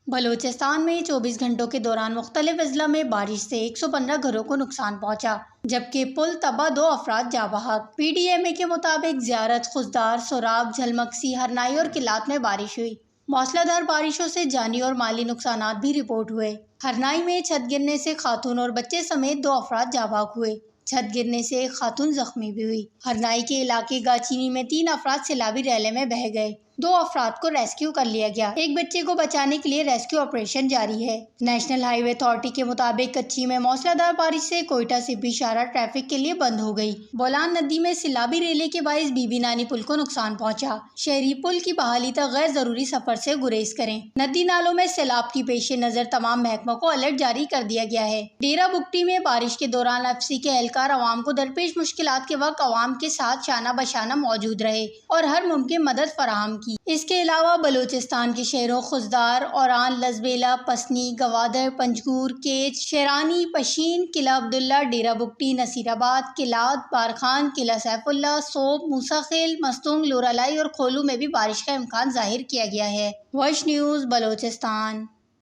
بلوچستان میں 24 گھنٹوں کے دوران مختلف اضلاع میں بارش سے 115 گھروں کو نقصان پہنچا، جبکہ پل تباہ، 2 افراد جاں بحق۔ پی ڈی ایم اے کے مطابق زیارت، خضدار، سوراب، جھلمکسی، ہرنائی اور کلات میں بارش ہوئی۔ موسلا دھار بارشوں سے جانی اور مالی نقصانات بھی رپورٹ ہوئے۔ ہرنائی میں چھت گرنے سے خاتون اور بچے سمیت 2 افراد جاں بحق ہوئے۔ چھت گرنے سے ایک خاتون زخمی بھی ہوئی۔ ہرنائی کے علاقے گاچینی میں 3 افراد سیلابی ریلے میں بہہ گئے۔ 2 افراد کو ریسکیو کر لیا گیا۔ ایک بچے کو بچانے کے لیے ریسکیو آپریشن جاری ہے۔ نیشنل ہائی وے اتھارٹی کے مطابق کچی میں موسلا دھار بارش سے کوئٹہ سپی شاہراہ ٹریفک کے لیے بند ہو گئی۔ بولان ندی میں سیلابی ریلے کے باعث بی بی نانی پل کو نقصان پہنچا۔ شہری پل کی بحالی تک غیر ضروری سفر سے گریز کریں۔ ندی نالوں میں سیلاب کی پیش نظر تمام محکموں کو الرٹ جاری کر دیا گیا ہے۔ ڈیرہ بگٹی میں بارش کے دوران ایف سی کے اہلکار عوام کو درپیش مشکلات کے وقت عوام کے ساتھ شانہ بشانہ موجود رہے اور ہر ممکن مدد فراہم کی۔ اس کے علاوہ بلوچستان کے شہروں خضدار، اوران، لزبیلا، پسنی، گوادر، پنجگور، کیچ، شیرانی، پشین، قلعہ عبداللہ، ڈیرہ بگٹی، نصیر آباد، کلات، بارکھان، قلعہ سیف اللہ، سوب، موسیٰ خیل، مستونگ، لورالائی اور کھولو میں بھی بارش کا امکان ظاہر کیا گیا ہے۔ وش نیوز بلوچستان۔